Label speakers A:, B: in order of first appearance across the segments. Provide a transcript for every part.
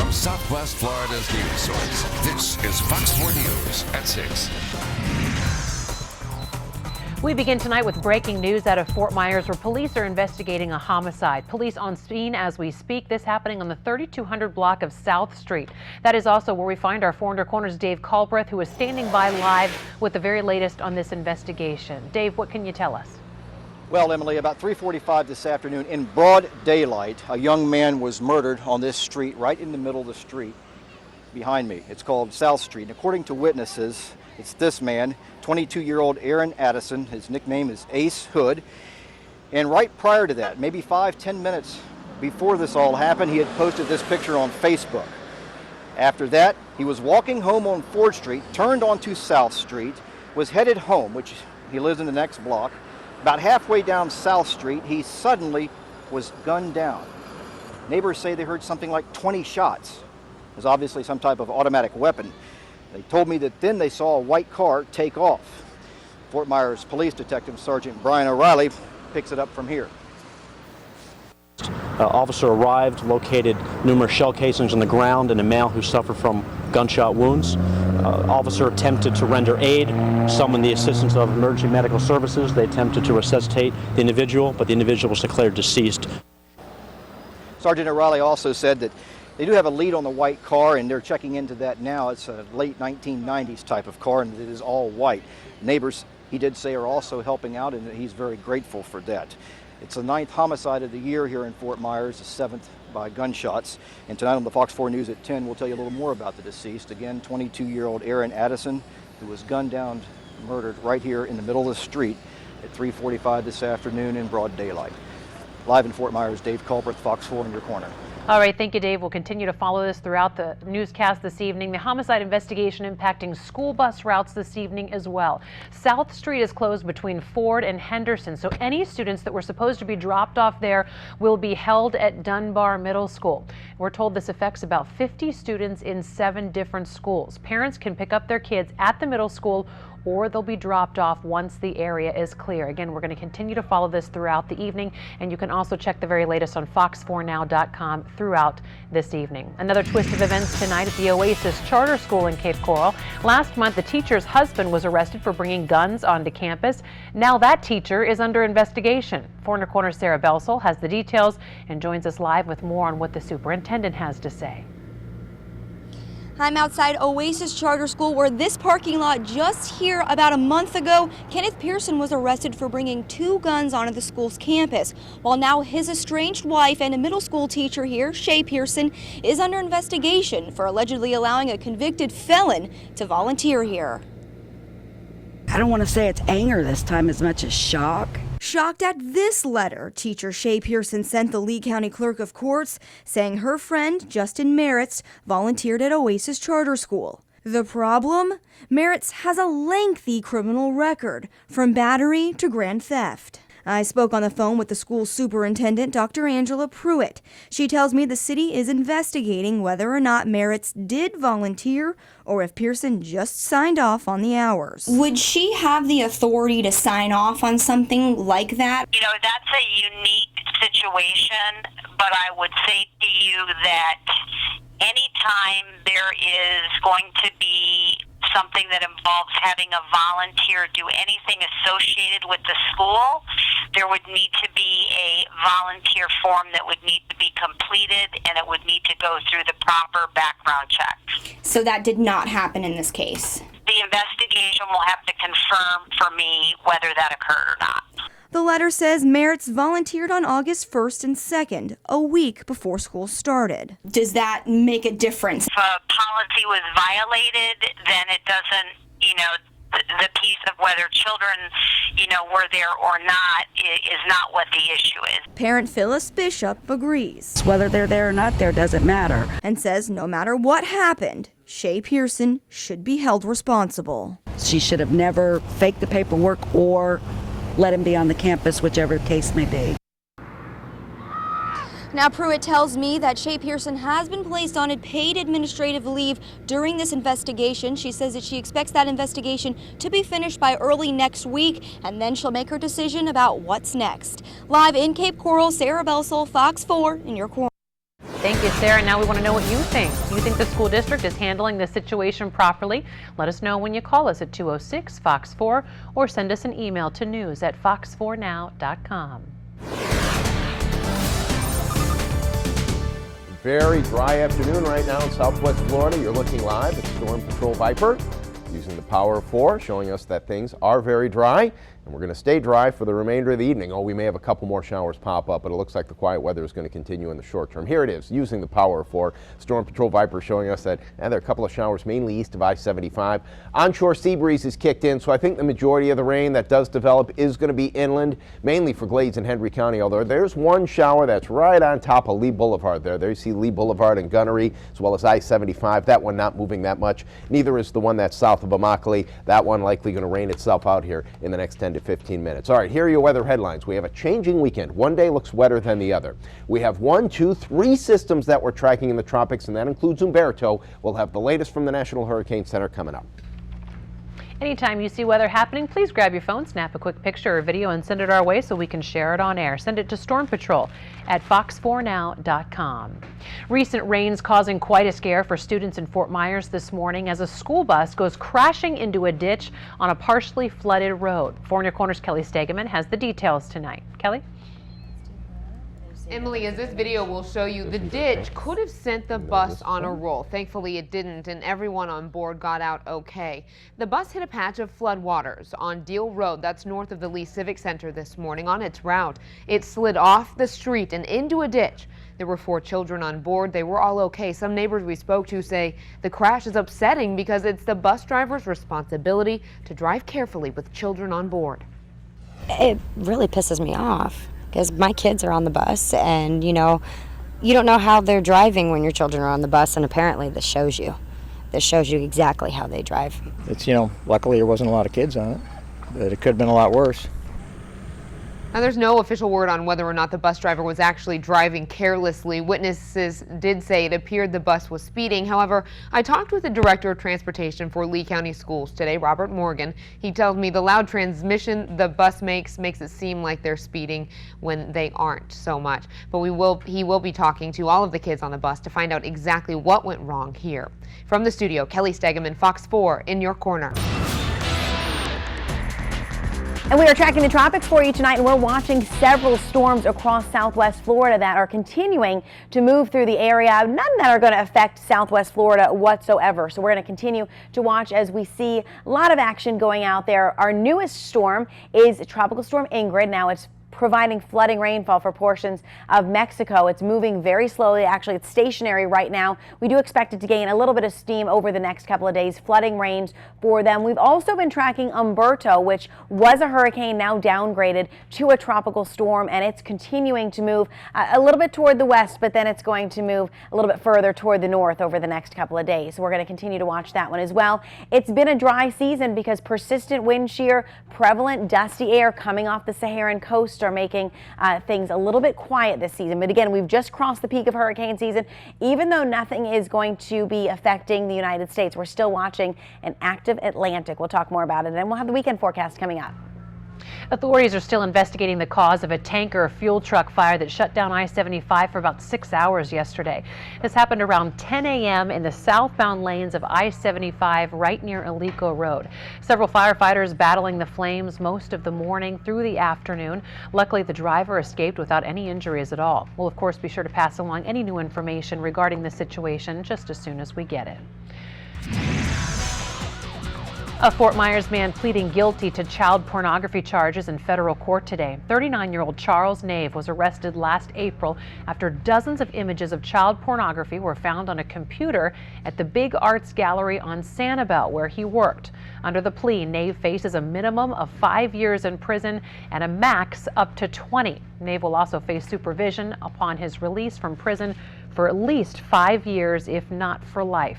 A: from Southwest Florida's news source. This is Fox 4 News at 6.
B: We begin tonight with breaking news out of Fort Myers, where police are investigating a homicide. Police on scene as we speak. This happening on the 3200 block of South Street. That is also where we find our 4 Corners' Dave Culbreth, who is standing by live with the very latest on this investigation. Dave, what can you tell us?
C: Well, Emily, about 3:45 this afternoon in broad daylight, a young man was murdered on this street, right in the middle of the street behind me. It's called South Street. And according to witnesses, it's this man, 22-year-old Aaron Addison. His nickname is Ace Hood. And right prior to that, maybe 5-10 minutes before this all happened, he had posted this picture on Facebook. After that, he was walking home on 4th Street, turned onto South Street, was headed home, which he lives in the next block. About halfway down South Street, he suddenly was gunned down. Neighbors say they heard something like 20 shots. It was obviously some type of automatic weapon. They told me that then they saw a white car take off. Fort Myers Police Detective Sergeant Brian O'Reilly picks it up from here.
D: Officer arrived, located numerous shell casings on the ground and a male who suffered from gunshot wounds. Officer attempted to render aid, summoned the assistance of emergency medical services. They attempted to resuscitate the individual, but the individual was declared deceased.
C: Sergeant O'Reilly also said that they do have a lead on the white car, and they're checking into that now. It's a late 1990s type of car, and it is all white. Neighbors, he did say, are also helping out, and he's very grateful for that. It's the 9th homicide of the year here in Fort Myers, the 7th by gunshots. And tonight on the Fox 4 News at 10, we'll tell you a little more about the deceased. Again, 22-year-old Aaron Addison, who was gunned down, murdered right here in the middle of the street at 3:45 this afternoon in broad daylight. Live in Fort Myers, Dave Culbreth, Fox 4 in your corner.
B: All right, thank you, Dave. We'll continue to follow this throughout the newscast this evening. The homicide investigation impacting school bus routes this evening as well. South Street is closed between Ford and Henderson, so any students that were supposed to be dropped off there will be held at Dunbar Middle School. We're told this affects about 50 students in 7 different schools. Parents can pick up their kids at the middle school, or they'll be dropped off once the area is clear. Again, we're going to continue to follow this throughout the evening, and you can also check the very latest on fox4now.com throughout this evening. Another twist of events tonight at the Oasis Charter School in Cape Coral. Last month, the teacher's husband was arrested for bringing guns onto campus. Now that teacher is under investigation. 4 Corners' Sarah Belsel has the details and joins us live with more on what the superintendent has to say.
E: I'm outside Oasis Charter School, where this parking lot just here about a month ago, Kenneth Pearson was arrested for bringing 2 guns onto the school's campus, while now his estranged wife and a middle school teacher here, Shay Pearson, is under investigation for allegedly allowing a convicted felon to volunteer here.
F: I don't want to say it's anger this time as much as shock.
E: Shocked at this letter, teacher Shay Pearson sent the Lee County Clerk of Courts saying her friend, Justin Merritz, volunteered at Oasis Charter School. The problem? Merritz has a lengthy criminal record, from battery to grand theft. I spoke on the phone with the school superintendent, Dr. Angela Pruitt. She tells me the city is investigating whether or not Merritz did volunteer or if Pearson just signed off on the hours. Would she have the authority to sign off on something like that?
G: You know, that's a unique situation, but I would say to you that anytime there is going to be something that involves having a volunteer do anything associated with the school, there would need to be a volunteer form that would need to be completed, and it would need to go through the proper background checks.
E: So that did not happen in this case?
G: The investigation will have to confirm for me whether that occurred or not.
E: The letter says Merritz volunteered on August 1st and 2nd, a week before school started. Does that make a difference?
G: If a policy was violated, then it doesn't, the piece of whether children, were there or not is not what the issue is.
E: Parent Phyllis Bishop agrees.
F: Whether they're there or not there doesn't matter.
E: And says no matter what happened, Shay Pearson should be held responsible.
F: She should have never faked the paperwork or let him be on the campus, whichever the case may be.
E: Now, Pruitt tells me that Shay Pearson has been placed on a paid administrative leave during this investigation. She says that she expects that investigation to be finished by early next week, and then she'll make her decision about what's next. Live in Cape Coral, Sarah Belsel, Fox 4 in your corner.
B: Thank you, Sarah. Now we want to know what you think. Do you think the school district is handling the situation properly? Let us know when you call us at 206-FOX-4 or send us an email to news@fox4now.com.
H: Very dry afternoon right now in Southwest Florida. You're looking live at Storm Patrol Viper using the power of 4, showing us that things are very dry. And we're going to stay dry for the remainder of the evening. Oh, we may have a couple more showers pop up, but it looks like the quiet weather is going to continue in the short term. Here it is, using the power of 4. Storm Patrol Viper showing us that there are a couple of showers mainly east of I-75. Onshore sea breeze is kicked in, so I think the majority of the rain that does develop is going to be inland, mainly for Glades and Henry County, although there's one shower that's right on top of Lee Boulevard there. There you see Lee Boulevard and Gunnery, as well as I-75. That one not moving that much. Neither is the one that's south of Immokalee. That one likely going to rain itself out here in the next 10 to 15 minutes. All right, here are your weather headlines. We have a changing weekend. One day looks wetter than the other. We have 1, 2, 3 systems that we're tracking in the tropics, and that includes Umberto. We'll have the latest from the National Hurricane Center coming up.
B: Anytime you see weather happening, please grab your phone, snap a quick picture or video, and send it our way so we can share it on air. Send it to Storm Patrol at fox4now.com. Recent rains causing quite a scare for students in Fort Myers this morning as a school bus goes crashing into a ditch on a partially flooded road. 4 News Corner's Kelly Stegeman has the details tonight. Kelly?
I: Emily, as this video will show you, the ditch could have sent the bus on a roll. Thankfully it didn't, and everyone on board got out okay. The bus hit a patch of floodwaters on Deal Road, that's north of the Lee Civic Center this morning. On its route, it slid off the street and into a ditch. There were 4 children on board. They were all okay. Some neighbors we spoke to say the crash is upsetting because it's the bus driver's responsibility to drive carefully with children on board.
J: It really pisses me off, because my kids are on the bus, and you don't know how they're driving when your children are on the bus, and apparently this shows you exactly how they drive.
K: It's, luckily there wasn't a lot of kids on it, but it could have been a lot worse.
I: Now, there's no official word on whether or not the bus driver was actually driving carelessly. Witnesses did say it appeared the bus was speeding. However, I talked with the director of transportation for Lee County Schools today, Robert Morgan. He tells me the loud transmission the bus makes it seem like they're speeding when they aren't so much. But he will be talking to all of the kids on the bus to find out exactly what went wrong here. From the studio, Kelly Stegeman, Fox 4 in your corner.
L: And we are tracking the tropics for you tonight, and we're watching several storms across Southwest Florida that are continuing to move through the area. None that are going to affect Southwest Florida whatsoever. So we're going to continue to watch as we see a lot of action going out there. Our newest storm is Tropical Storm Ingrid. Now it's providing flooding rainfall for portions of Mexico. It's moving very slowly. Actually, it's stationary right now. We do expect it to gain a little bit of steam over the next couple of days. Flooding rains for them. We've also been tracking Umberto, which was a hurricane, now downgraded to a tropical storm, and it's continuing to move a little bit toward the west, but then it's going to move a little bit further toward the north over the next couple of days. So we're going to continue to watch that one as well. It's been a dry season because persistent wind shear, prevalent dusty air coming off the Saharan coast are making things a little bit quiet this season. But again, we've just crossed the peak of hurricane season. Even though nothing is going to be affecting the United States, we're still watching an active Atlantic. We'll talk more about it, and we'll have the weekend forecast coming up.
B: Authorities are still investigating the cause of a tanker fuel truck fire that shut down I-75 for about 6 hours yesterday. This happened around 10 a.m. in the southbound lanes of I-75 right near Alico Road. Several firefighters battling the flames most of the morning through the afternoon. Luckily, the driver escaped without any injuries at all. We'll, of course, be sure to pass along any new information regarding the situation just as soon as we get it. A Fort Myers man pleading guilty to child pornography charges in federal court today. 39-year-old Charles Nave was arrested last April after dozens of images of child pornography were found on a computer at the Big Arts Gallery on Sanibel, where he worked. Under the plea, Nave faces a minimum of 5 years in prison and a max up to 20. Nave will also face supervision upon his release from prison for at least 5 years, if not for life.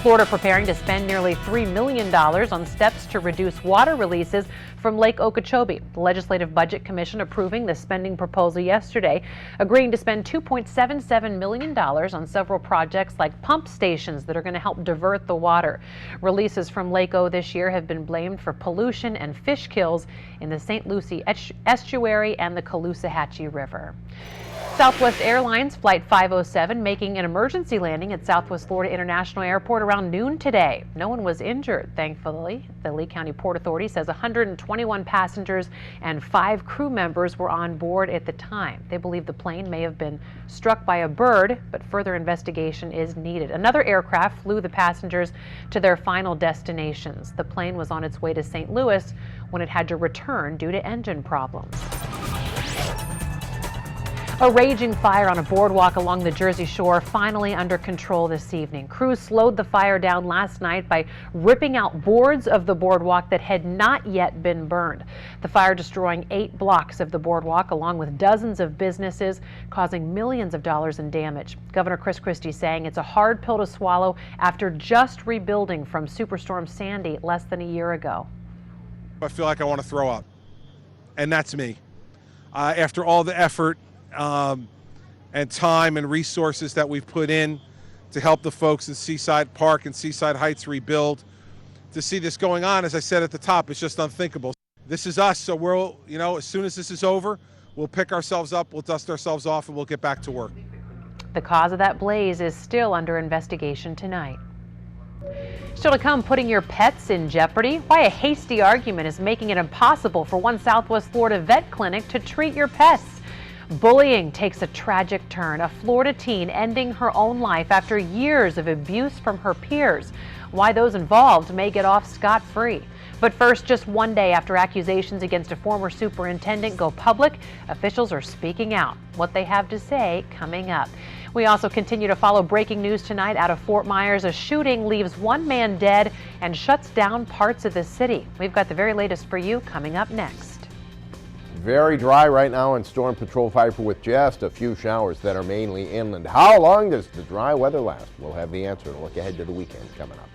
B: Florida preparing to spend nearly $3 million on steps to reduce water releases from Lake Okeechobee. The Legislative Budget Commission approving the spending proposal yesterday, agreeing to spend $2.77 million on several projects like pump stations that are going to help divert the water. Releases from Lake O this year have been blamed for pollution and fish kills in the St. Lucie estuary and the Caloosahatchee River. Southwest Airlines Flight 507 making an emergency landing at Southwest Florida International Airport around noon today. No one was injured, thankfully. The Lee County Port Authority says 121 passengers and 5 crew members were on board at the time. They believe the plane may have been struck by a bird, but further investigation is needed. Another aircraft flew the passengers to their final destinations. The plane was on its way to St. Louis when it had to return due to engine problems. A raging fire on a boardwalk along the Jersey Shore finally under control this evening. Crews slowed the fire down last night by ripping out boards of the boardwalk that had not yet been burned. The fire destroying 8 blocks of the boardwalk along with dozens of businesses, causing millions of dollars in damage. Governor Chris Christie saying it's a hard pill to swallow after just rebuilding from Superstorm Sandy less than a year ago.
M: I feel like I want to throw up, and that's me. After all the effort and time and resources that we've put in to help the folks in Seaside Park and Seaside Heights rebuild, to see this going on, as I said at the top, it's just unthinkable. This is us, so we'll, as soon as this is over, we'll pick ourselves up, we'll dust ourselves off, and we'll get back to work.
B: The cause of that blaze is still under investigation tonight. Still to come, putting your pets in jeopardy. Why a hasty argument is making it impossible for one Southwest Florida vet clinic to treat your pets. Bullying takes a tragic turn. A Florida teen ending her own life after years of abuse from her peers. Why those involved may get off scot-free. But first, just one day after accusations against a former superintendent go public, officials are speaking out. What they have to say coming up. We also continue to follow breaking news tonight out of Fort Myers. A shooting leaves 1 man dead and shuts down parts of the city. We've got the very latest for you coming up next.
H: Very dry right now in Storm Patrol Viper with just a few showers that are mainly inland. How long does the dry weather last? We'll have the answer and look ahead to the weekend coming up.